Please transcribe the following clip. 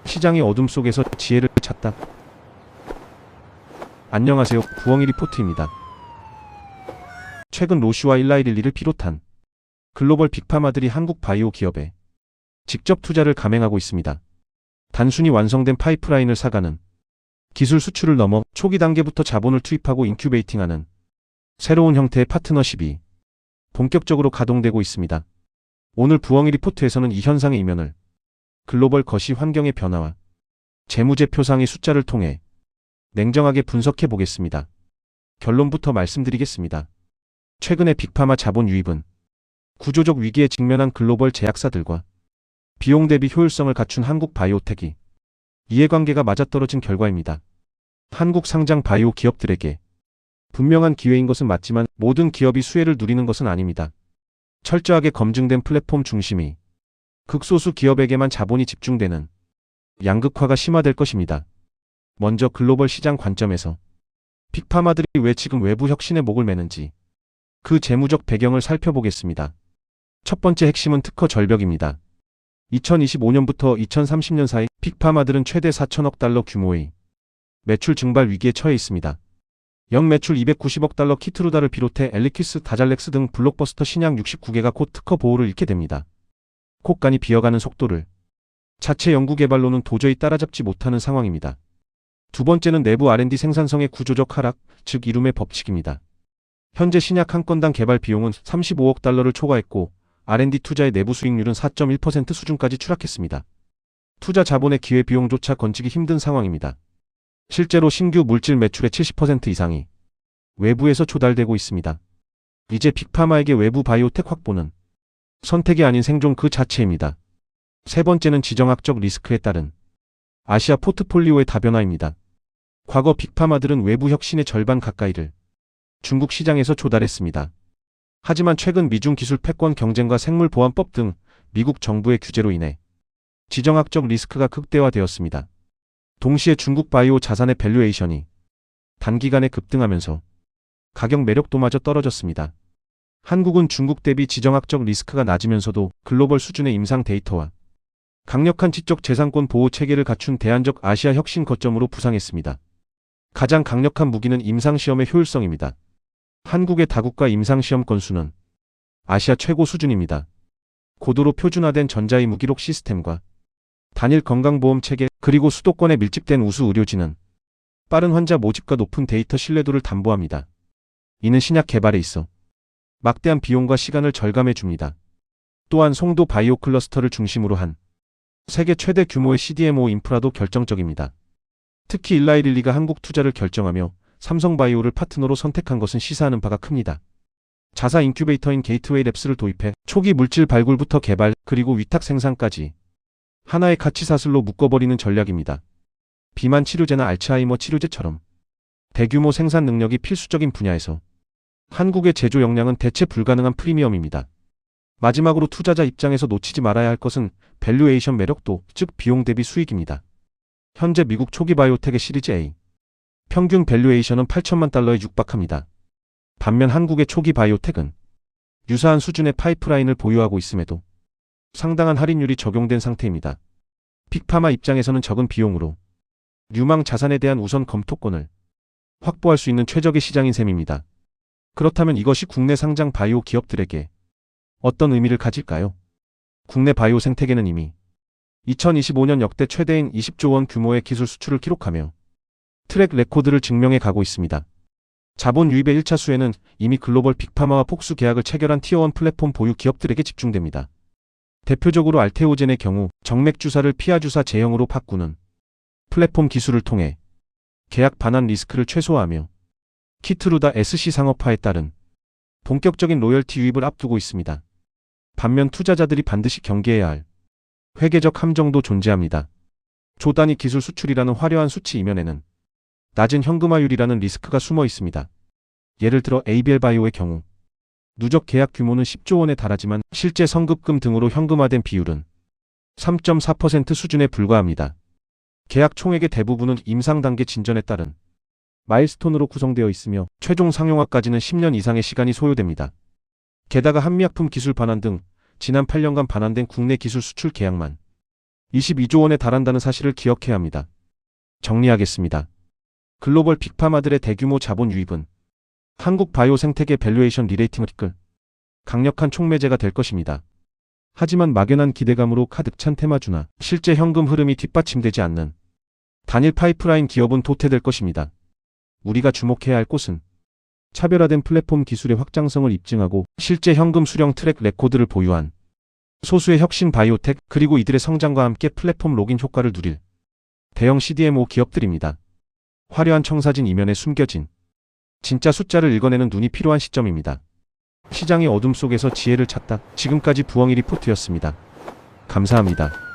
시장의 어둠 속에서 지혜를 찾다. 안녕하세요. 부엉이 리포트입니다. 최근 로슈와 일라이릴리를 비롯한 글로벌 빅파마들이 한국 바이오 기업에 직접 투자를 감행하고 있습니다. 단순히 완성된 파이프라인을 사가는 기술 수출을 넘어 초기 단계부터 자본을 투입하고 인큐베이팅하는 새로운 형태의 파트너십이 본격적으로 가동되고 있습니다. 오늘 부엉이 리포트에서는 이 현상의 이면을 글로벌 거시 환경의 변화와 재무제 표상의 숫자를 통해 냉정하게 분석해 보겠습니다. 결론부터 말씀드리겠습니다. 최근의 빅파마 자본 유입은 구조적 위기에 직면한 글로벌 제약사들과 비용 대비 효율성을 갖춘 한국 바이오텍이 이해관계가 맞아떨어진 결과입니다. 한국 상장 바이오 기업들에게 분명한 기회인 것은 맞지만 모든 기업이 수혜를 누리는 것은 아닙니다. 철저하게 검증된 플랫폼 중심이 극소수 기업에게만 자본이 집중되는 양극화가 심화될 것입니다. 먼저 글로벌 시장 관점에서 빅파마들이 왜 지금 외부 혁신에 목을 매는지 그 재무적 배경을 살펴보겠습니다. 첫 번째 핵심은 특허 절벽입니다. 2025년부터 2030년 사이 빅파마들은 최대 4천억 달러 규모의 매출 증발 위기에 처해 있습니다. 연매출 290억 달러 키트루다를 비롯해 엘리퀴스, 다잘렉스 등 블록버스터 신약 69개가 곧 특허 보호를 잃게 됩니다. 콧간이 비어가는 속도를 자체 연구개발로는 도저히 따라잡지 못하는 상황입니다. 두 번째는 내부 R&D 생산성의 구조적 하락, 즉 이룸의 법칙입니다. 현재 신약 한 건당 개발 비용은 35억 달러를 초과했고 R&D 투자의 내부 수익률은 4.1% 수준까지 추락했습니다. 투자 자본의 기회비용조차 건지기 힘든 상황입니다. 실제로 신규 물질 매출의 70% 이상이 외부에서 조달되고 있습니다. 이제 빅파마에게 외부 바이오텍 확보는 선택이 아닌 생존 그 자체입니다. 세 번째는 지정학적 리스크에 따른 아시아 포트폴리오의 다변화입니다. 과거 빅파마들은 외부 혁신의 절반 가까이를 중국 시장에서 조달했습니다. 하지만 최근 미중 기술 패권 경쟁과 생물보안법 등 미국 정부의 규제로 인해 지정학적 리스크가 극대화되었습니다. 동시에 중국 바이오 자산의 밸류에이션이 단기간에 급등하면서 가격 매력도마저 떨어졌습니다. 한국은 중국 대비 지정학적 리스크가 낮으면서도 글로벌 수준의 임상 데이터와 강력한 지적 재산권 보호 체계를 갖춘 대안적 아시아 혁신 거점으로 부상했습니다. 가장 강력한 무기는 임상시험의 효율성입니다. 한국의 다국가 임상시험 건수는 아시아 최고 수준입니다. 고도로 표준화된 전자의무기록 시스템과 단일 건강보험 체계 그리고 수도권에 밀집된 우수 의료진은 빠른 환자 모집과 높은 데이터 신뢰도를 담보합니다. 이는 신약 개발에 있어 막대한 비용과 시간을 절감해 줍니다. 또한 송도 바이오 클러스터를 중심으로 한 세계 최대 규모의 CDMO 인프라도 결정적입니다. 특히 일라이릴리가 한국 투자를 결정하며 삼성바이오를 파트너로 선택한 것은 시사하는 바가 큽니다. 자사 인큐베이터인 게이트웨이 랩스를 도입해 초기 물질 발굴부터 개발 그리고 위탁 생산까지 하나의 가치사슬로 묶어버리는 전략입니다. 비만 치료제나 알츠하이머 치료제처럼 대규모 생산 능력이 필수적인 분야에서 한국의 제조 역량은 대체 불가능한 프리미엄입니다. 마지막으로 투자자 입장에서 놓치지 말아야 할 것은 밸류에이션 매력도, 즉 비용 대비 수익입니다. 현재 미국 초기 바이오텍의 시리즈 A 평균 밸류에이션은 8천만 달러에 육박합니다. 반면 한국의 초기 바이오텍은 유사한 수준의 파이프라인을 보유하고 있음에도 상당한 할인율이 적용된 상태입니다. 빅파마 입장에서는 적은 비용으로 유망 자산에 대한 우선 검토권을 확보할 수 있는 최적의 시장인 셈입니다. 그렇다면 이것이 국내 상장 바이오 기업들에게 어떤 의미를 가질까요? 국내 바이오 생태계는 이미 2025년 역대 최대인 20조 원 규모의 기술 수출을 기록하며 트랙 레코드를 증명해 가고 있습니다. 자본 유입의 1차 수혜는 이미 글로벌 빅파마와 폭수 계약을 체결한 티어1 플랫폼 보유 기업들에게 집중됩니다. 대표적으로 알테오젠의 경우 정맥주사를 피하주사 제형으로 바꾸는 플랫폼 기술을 통해 계약 반환 리스크를 최소화하며 키트루다 SC 상업화에 따른 본격적인 로열티 유입을 앞두고 있습니다. 반면 투자자들이 반드시 경계해야 할 회계적 함정도 존재합니다. 조 단위 기술 수출이라는 화려한 수치 이면에는 낮은 현금화율이라는 리스크가 숨어 있습니다. 예를 들어 ABL 바이오의 경우 누적 계약 규모는 10조 원에 달하지만 실제 성급금 등으로 현금화된 비율은 3.4% 수준에 불과합니다. 계약 총액의 대부분은 임상 단계 진전에 따른 마일스톤으로 구성되어 있으며 최종 상용화까지는 10년 이상의 시간이 소요됩니다. 게다가 한미약품 기술 반환 등 지난 8년간 반환된 국내 기술 수출 계약만 22조 원에 달한다는 사실을 기억해야 합니다. 정리하겠습니다. 글로벌 빅파마들의 대규모 자본 유입은 한국 바이오 생태계 밸류에이션 리레이팅을 이끌 강력한 촉매제가 될 것입니다. 하지만 막연한 기대감으로 가득 찬 테마주나 실제 현금 흐름이 뒷받침되지 않는 단일 파이프라인 기업은 도태될 것입니다. 우리가 주목해야 할 곳은 차별화된 플랫폼 기술의 확장성을 입증하고 실제 현금 수령 트랙 레코드를 보유한 소수의 혁신 바이오텍, 그리고 이들의 성장과 함께 플랫폼 로깅 효과를 누릴 대형 CDMO 기업들입니다. 화려한 청사진 이면에 숨겨진 진짜 숫자를 읽어내는 눈이 필요한 시점입니다. 시장의 어둠 속에서 지혜를 찾다. 지금까지 부엉이 리포트였습니다. 감사합니다.